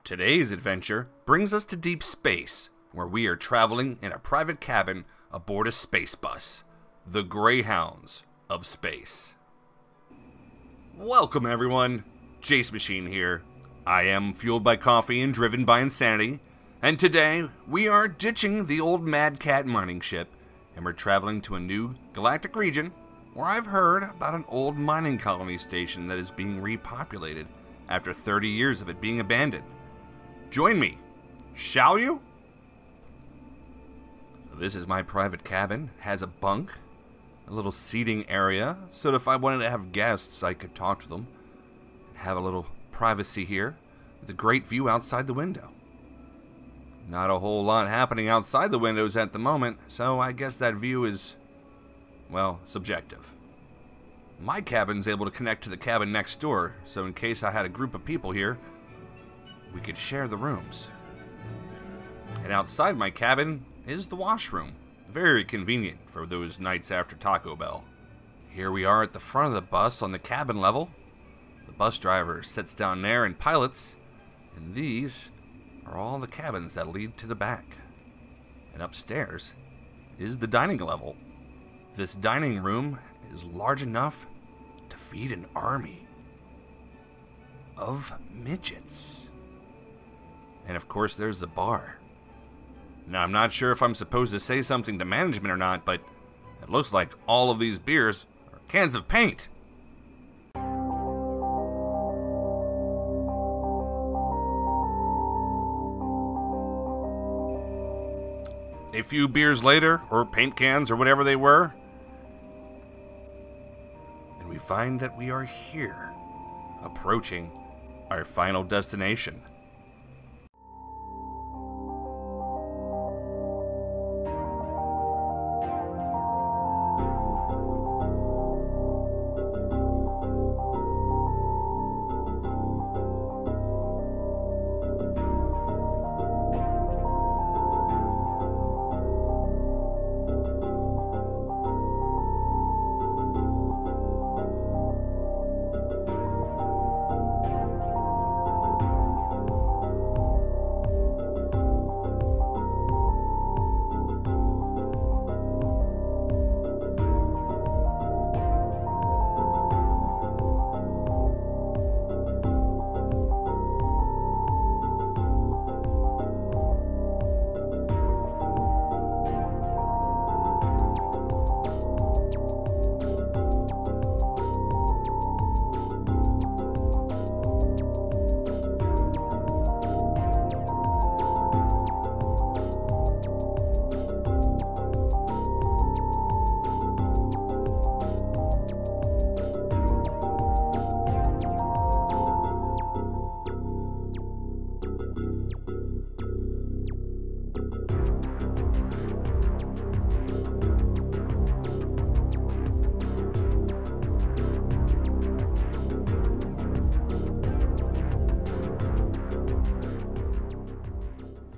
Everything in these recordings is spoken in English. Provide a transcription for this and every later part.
Today's adventure brings us to deep space, where we are traveling in a private cabin aboard a space bus, the Greyhounds of Space. Welcome everyone, Jacemachine here. I am fueled by coffee and driven by insanity, and today we are ditching the old Mad Cat mining ship, and we're traveling to a new galactic region where I've heard about an old mining colony station that is being repopulated after 30 years of it being abandoned. Join me, shall you? This is my private cabin. It has a bunk, a little seating area, so that if I wanted to have guests, I could talk to them. Have a little privacy here, with a great view outside the window. Not a whole lot happening outside the windows at the moment, so I guess that view is, well, subjective. My cabin's able to connect to the cabin next door, so in case I had a group of people here, we could share the rooms. And outside my cabin is the washroom. Very convenient for those nights after Taco Bell. Here we are at the front of the bus on the cabin level. The bus driver sits down there and pilots, and these are all the cabins that lead to the back. And upstairs is the dining level. This dining room is large enough to feed an army of midgets. And of course there's the bar. Now I'm not sure if I'm supposed to say something to management or not, but it looks like all of these beers are cans of paint. A few beers later, or paint cans, or whatever they were, and we find that we are here, approaching our final destination.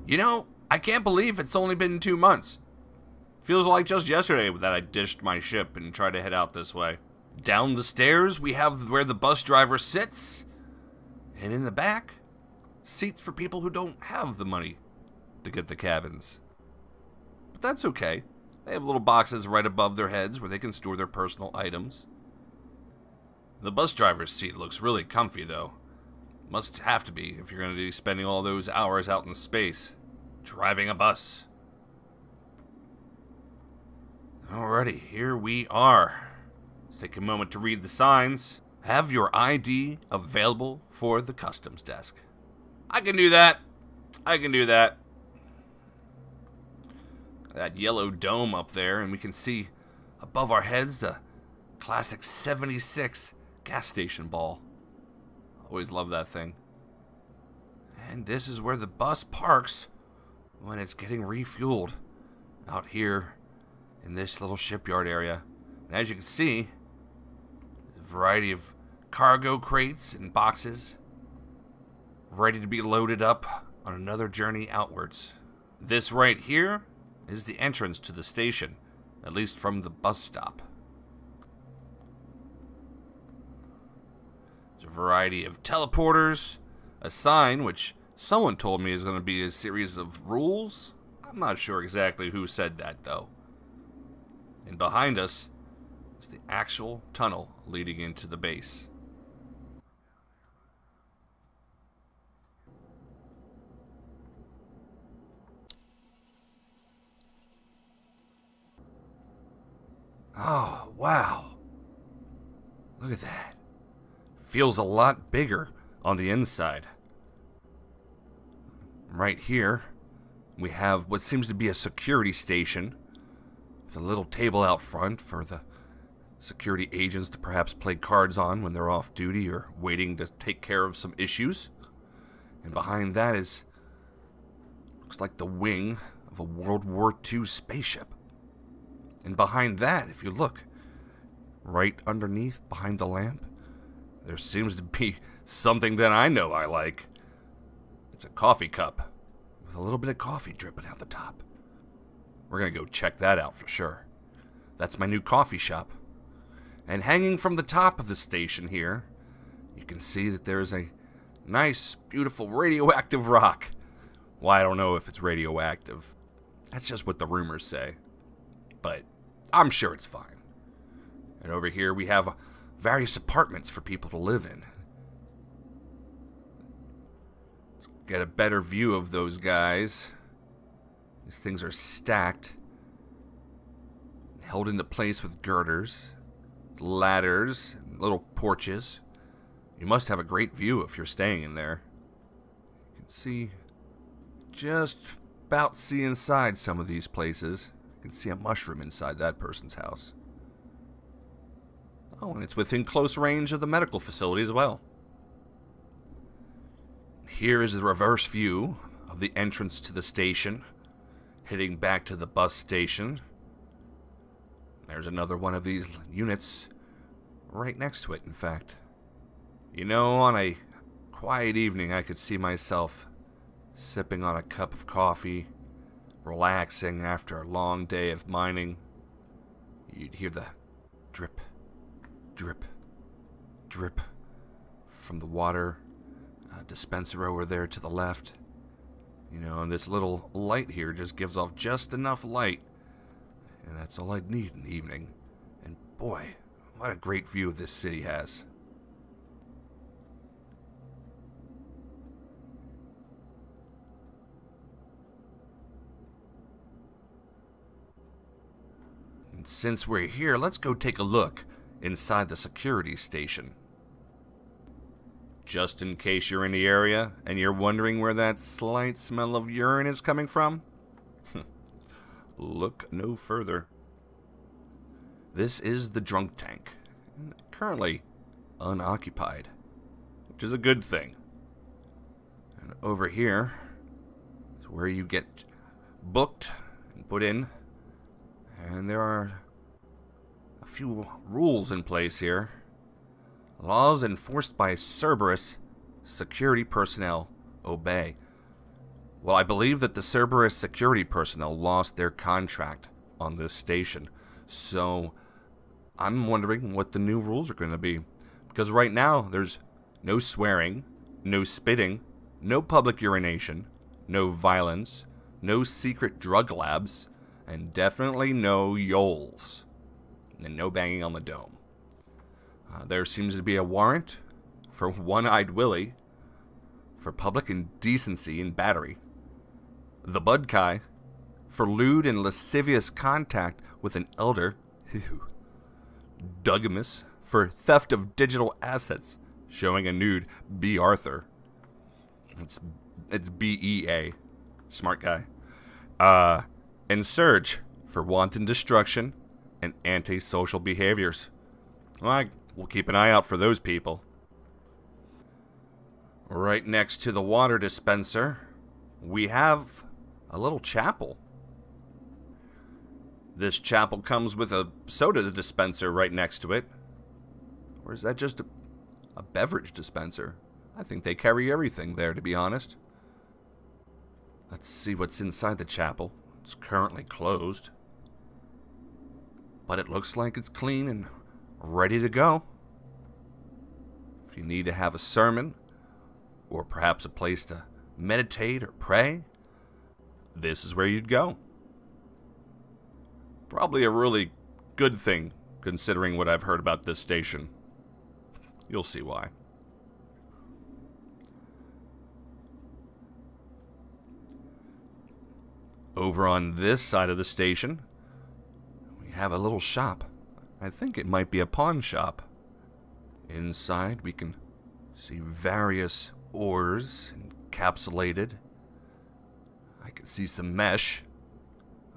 You know, I can't believe it's only been 2 months. Feels like just yesterday that I ditched my ship and tried to head out this way. Down the stairs, we have where the bus driver sits. And in the back, seats for people who don't have the money to get the cabins. But that's okay. They have little boxes right above their heads where they can store their personal items. The bus driver's seat looks really comfy though. Must have to be if you're going to be spending all those hours out in space. Driving a bus. Alrighty, here we are. Let's take a moment to read the signs. Have your ID available for the customs desk. I can do that. I can do that. That yellow dome up there, and we can see above our heads the classic 76 gas station ball. Always love that thing. And this is where the bus parks when it's getting refueled out here in this little shipyard area. And as you can see, a variety of cargo crates and boxes ready to be loaded up on another journey outwards. This right here is the entrance to the station, at least from the bus stop. There's a variety of teleporters, a sign which Someone told me it's going to be a series of rules. I'm not sure exactly who said that, though. And behind us is the actual tunnel leading into the base. Oh, wow. Look at that. Feels a lot bigger on the inside. Right here, we have what seems to be a security station with a little table out front for the security agents to perhaps play cards on when they're off duty or waiting to take care of some issues. And behind that is, looks like the wing of a World War II spaceship. And behind that, if you look, right underneath, behind the lamp, there seems to be something that I know I like. It's a coffee cup with a little bit of coffee dripping out the top. We're going to go check that out for sure. That's my new coffee shop. And hanging from the top of the station here, you can see that there's a nice, beautiful radioactive rock. Well, I don't know if it's radioactive. That's just what the rumors say. But I'm sure it's fine. And over here we have various apartments for people to live in. Let's get a better view of those guys. These things are stacked, held into place with girders, ladders, and little porches. You must have a great view if you're staying in there. You can see, just about see inside some of these places. You can see a mushroom inside that person's house. Oh, and it's within close range of the medical facility as well. Here is the reverse view of the entrance to the station, heading back to the bus station. There's another one of these units right next to it, in fact. You know, on a quiet evening, I could see myself sipping on a cup of coffee, relaxing after a long day of mining. You'd hear the drip, drip, drip from the water dispenser over there to the left. You know, and this little light here just gives off just enough light. And that's all I'd need in the evening. And boy, what a great view this city has. And since we're here, let's go take a look inside the security station. Just in case you're in the area and you're wondering where that slight smell of urine is coming from, look no further. This is the drunk tank, currently unoccupied, which is a good thing. And over here is where you get booked and put in, and there are a few rules in place here. Laws enforced by Cerberus security personnel obey. Well, I believe that the Cerberus security personnel lost their contract on this station. So, I'm wondering what the new rules are going to be. Because right now, there's no swearing, no spitting, no public urination, no violence, no secret drug labs, and definitely no yoles. And no banging on the dome. There seems to be a warrant for One-Eyed Willie, for public indecency and battery, the Budkai, for lewd and lascivious contact with an elder, Dougimus, for theft of digital assets, showing a nude, B. Arthur. It's B-E-A, smart guy. And Surge, for wanton destruction and antisocial behaviors. Well, we'll keep an eye out for those people. Right next to the water dispenser, we have a little chapel. This chapel comes with a soda dispenser right next to it. Or is that just a beverage dispenser? I think they carry everything there, to be honest. Let's see what's inside the chapel. It's currently closed, but it looks like it's clean and ready to go. If you need to have a sermon, or perhaps a place to meditate or pray, this is where you'd go. Probably a really good thing, considering what I've heard about this station. You'll see why. Over on this side of the station, we have a little shop. I think it might be a pawn shop. Inside, we can see various ores encapsulated. I can see some mesh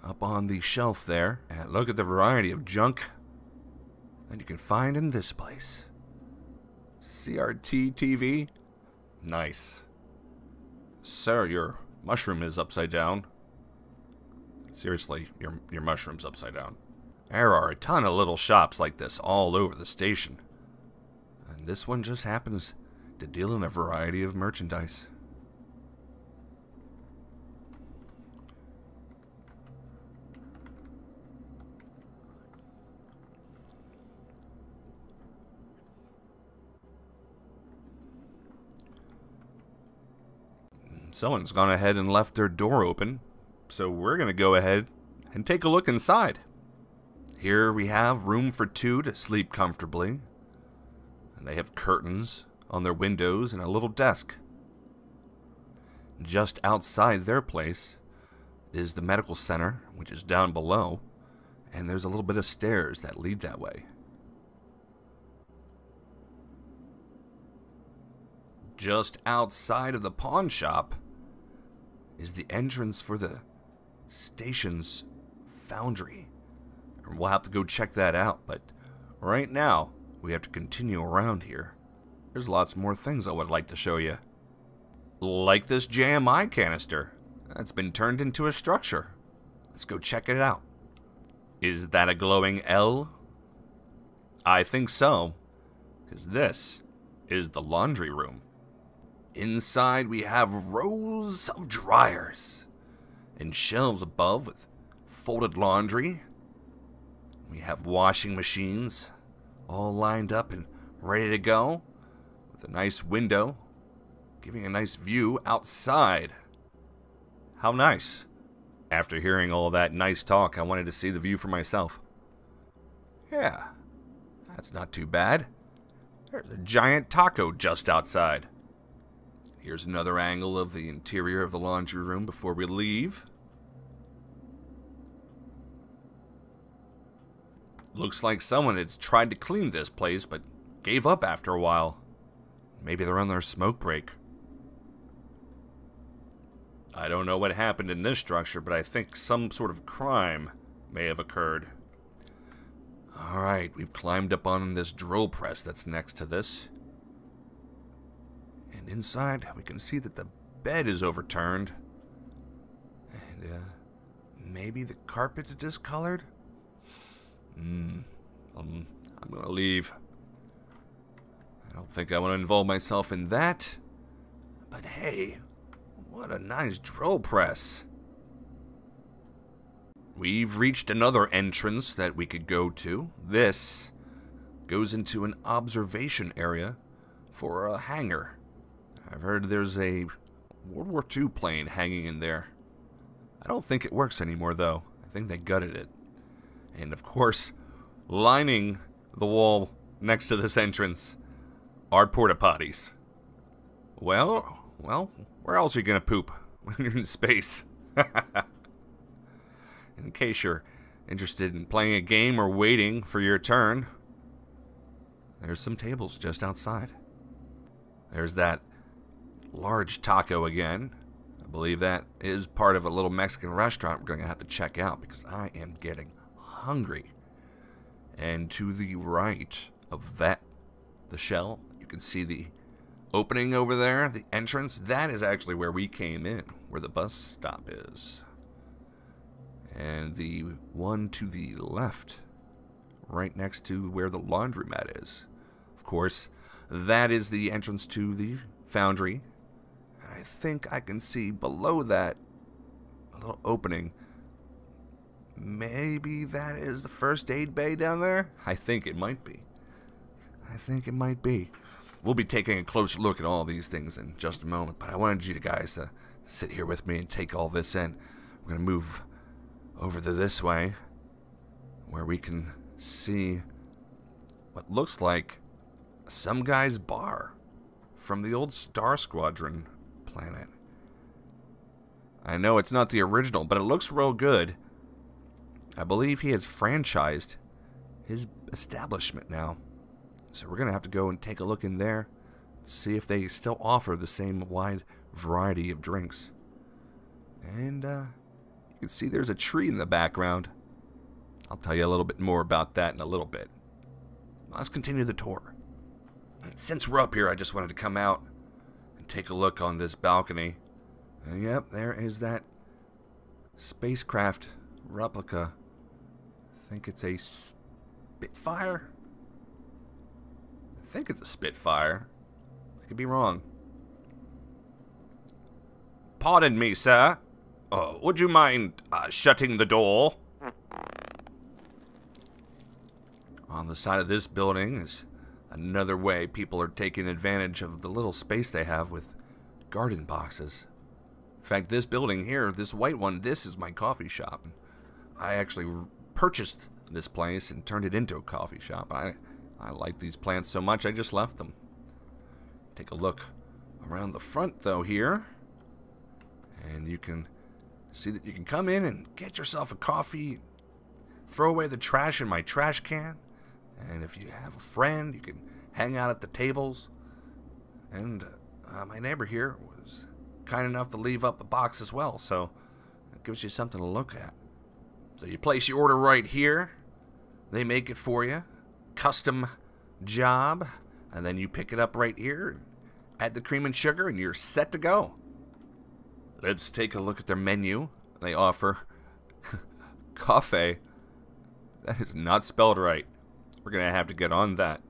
up on the shelf there. And look at the variety of junk that you can find in this place. CRT TV? Nice. Sir, your mushroom is upside down. Seriously, your mushroom's upside down. There are a ton of little shops like this all over the station. And this one just happens to deal in a variety of merchandise. Someone's gone ahead and left their door open, so we're going to go ahead and take a look inside. Here we have room for two to sleep comfortably, and they have curtains on their windows and a little desk. Just outside their place is the medical center, which is down below, and there's a little bit of stairs that lead that way. Just outside of the pawn shop is the entrance for the station's foundry. And we'll have to go check that out, but right now we have to continue around here. There's lots more things I would like to show you. Like this JMI canister that's been turned into a structure. Let's go check it out. Is that a glowing L? I think so, because this is the laundry room. Inside we have rows of dryers and shelves above with folded laundry. We have washing machines all lined up and ready to go with a nice window giving a nice view outside. How nice. After hearing all that nice talk, I wanted to see the view for myself. Yeah, that's not too bad. There's a giant taco just outside. Here's another angle of the interior of the laundry room before we leave. Looks like someone had tried to clean this place, but gave up after a while. Maybe they're on their smoke break. I don't know what happened in this structure, but I think some sort of crime may have occurred. Alright, we've climbed up on this drill press that's next to this. And inside, we can see that the bed is overturned. And, maybe the carpet's discolored? I'm gonna leave. I don't think I want to involve myself in that. But hey, what a nice drill press. We've reached another entrance that we could go to. This goes into an observation area for a hangar. I've heard there's a World War II plane hanging in there. I don't think it works anymore, though. I think they gutted it. And, of course, lining the wall next to this entrance are porta potties. Well, where else are you going to poop when you're in space? In case you're interested in playing a game or waiting for your turn, there's some tables just outside. There's that large taco again. I believe that is part of a little Mexican restaurant we're going to have to check out because I am getting hungry. And to the right of that, the shell, you can see the opening over there, the entrance. That is actually where we came in, where the bus stop is. And the one to the left, right next to where the laundromat is. Of course, that is the entrance to the foundry. I think I can see below that a little opening. Maybe that is the first aid bay down there? I think it might be. We'll be taking a closer look at all these things in just a moment, but I wanted you guys to sit here with me and take all this in. We're going to move over to this way, where we can see what looks like some guy's bar from the old Star Squadron planet. I know it's not the original, but it looks real good. I believe he has franchised his establishment now. So we're going to have to go and take a look in there, see if they still offer the same wide variety of drinks. And you can see there's a tree in the background. I'll tell you a little bit more about that in a little bit. Let's continue the tour. And since we're up here, I just wanted to come out and take a look on this balcony. And yep, there is that spacecraft replica. I think it's a Spitfire? I think it's a Spitfire. I could be wrong. Pardon me, sir. Would you mind shutting the door? On the side of this building is another way people are taking advantage of the little space they have with garden boxes. In fact, this building here, this white one, this is my coffee shop. I actually purchased this place and turned it into a coffee shop. I like these plants so much, I just left them. Take a look around the front, though, here. And you can see that you can come in and get yourself a coffee, throw away the trash in my trash can. And if you have a friend, you can hang out at the tables. And my neighbor here was kind enough to leave up a box as well, so it gives you something to look at. So you place your order right here. They make it for you. Custom job. And then you pick it up right here. Add the cream and sugar and you're set to go. Let's take a look at their menu. They offer coffee. That is not spelled right. We're going to have to get on that.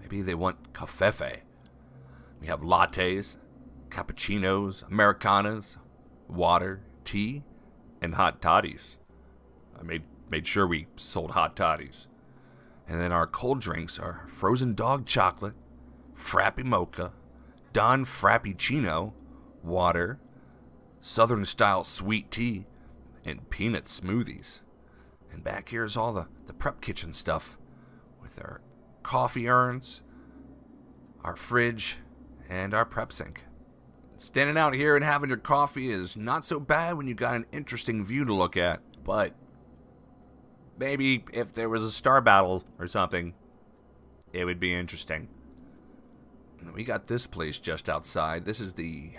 Maybe they want cafefe. We have lattes, cappuccinos, americanas, water, tea, and hot toddies. I made sure we sold hot toddies. And then our cold drinks are frozen dog chocolate, frappy mocha, Don Frappuccino, water, southern style sweet tea, and peanut smoothies. And back here is all the prep kitchen stuff with our coffee urns, our fridge, and our prep sink. Standing out here and having your coffee is not so bad when you got an interesting view to look at, but maybe if there was a star battle or something, it would be interesting. We got this place just outside. This is the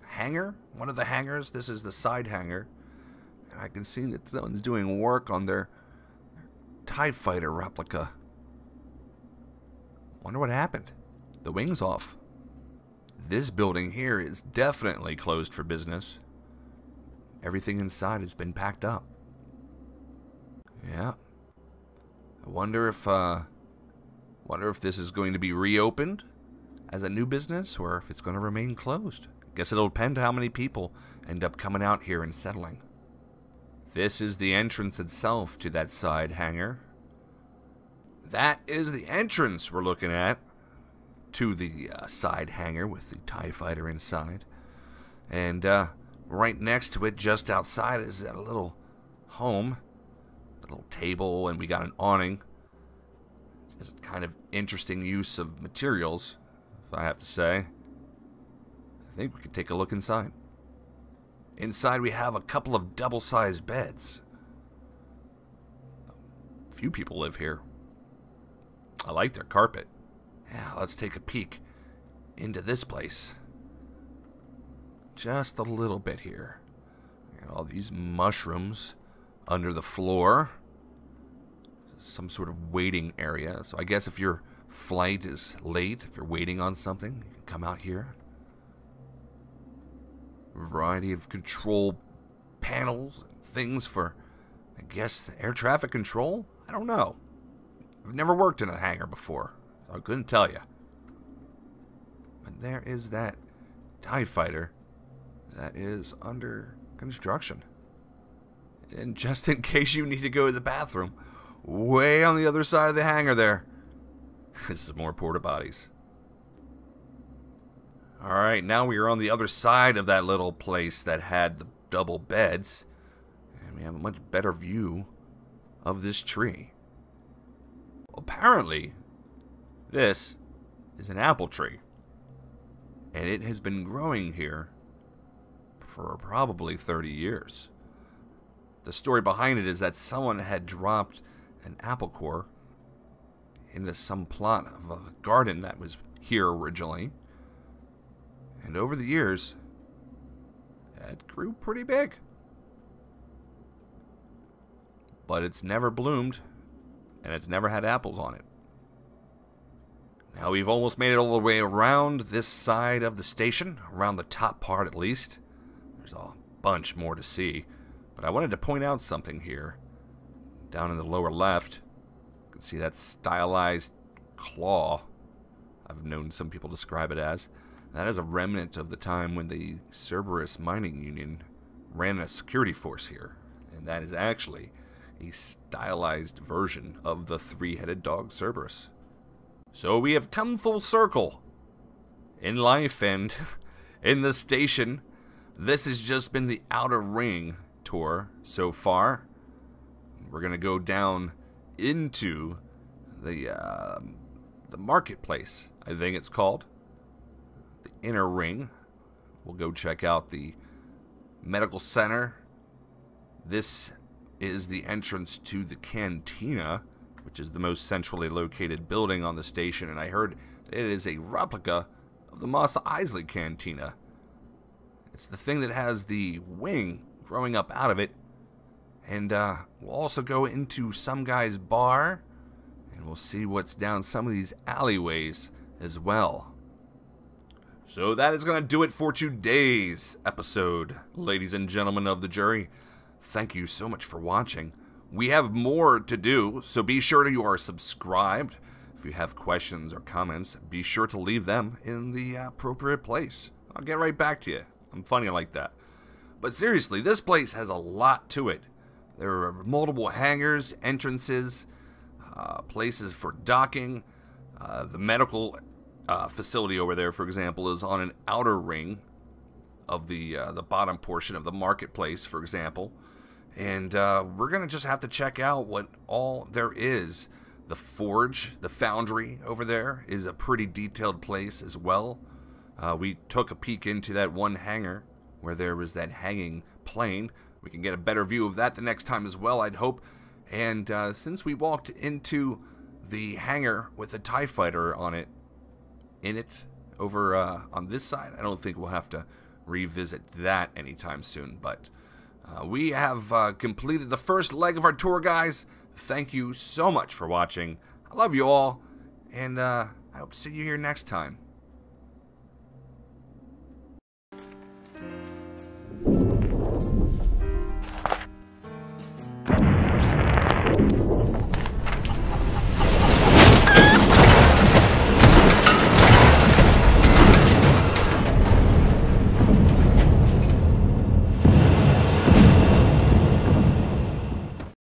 hangar, one of the hangars. This is the side hangar. And I can see that someone's doing work on their TIE fighter replica. Wonder what happened. The wing's off. This building here is definitely closed for business. Everything inside has been packed up. Yeah. I wonder if this is going to be reopened as a new business or if it's going to remain closed. Guess it'll depend how many people end up coming out here and settling. This is the entrance itself to that side hangar. That is the entrance we're looking at to the side hangar with the TIE fighter inside. And right next to it, just outside, is a little home. A little table, and we got an awning. Just kind of interesting use of materials, if I have to say. I think we could take a look inside. Inside we have a couple of double-sized beds. A few people live here. I like their carpet. Yeah, let's take a peek into this place. Just a little bit here. Got all these mushrooms under the floor. Some sort of waiting area. So I guess if your flight is late, if you're waiting on something, you can come out here. A variety of control panels, things for, I guess, air traffic control? I don't know. I've never worked in a hangar before, so I couldn't tell you. But there is that TIE fighter that is under construction. And just in case you need to go to the bathroom, way on the other side of the hangar there is some more porta potties. Alright, now we are on the other side of that little place that had the double beds. And we have a much better view of this tree. Apparently, this is an apple tree. And it has been growing here for probably 30 years. The story behind it is that someone had dropped an apple core into some plot of a garden that was here originally. And over the years, it grew pretty big. But it's never bloomed, and it's never had apples on it. Now we've almost made it all the way around this side of the station, around the top part at least. There's a bunch more to see, but I wanted to point out something here. Down in the lower left, you can see that stylized claw. I've known some people describe it as. That is a remnant of the time when the Cerberus Mining Union ran a security force here. And that is actually a stylized version of the three-headed dog Cerberus. So we have come full circle in life and in the station. This has just been the outer ring tour so far. We're going to go down into the marketplace, I think it's called. The inner ring. We'll go check out the medical center. This is the entrance to the cantina, which is the most centrally located building on the station, and I heard that it is a replica of the Mos Eisley Cantina. It's the thing that has the wing growing up out of it, and we'll also go into some guy's bar, and we'll see what's down some of these alleyways as well. So that is going to do it for today's episode, ladies and gentlemen of the jury. Thank you so much for watching. We have more to do, so be sure you are subscribed. If you have questions or comments, be sure to leave them in the appropriate place. I'll get right back to you. I'm funny like that. But seriously, this place has a lot to it. There are multiple hangars, entrances, places for docking. The medical facility over there, for example, is on an outer ring of the bottom portion of the marketplace, for example. And we're going to just have to check out what all there is. The forge, the foundry over there is a pretty detailed place as well. We took a peek into that one hangar where there was that hanging plane. We can get a better view of that the next time as well, I'd hope. And since we walked into the hangar with a TIE fighter on it, over on this side, I don't think we'll have to revisit that anytime soon. But we have completed the first leg of our tour, guys. Thank you so much for watching. I love you all, and I hope to see you here next time.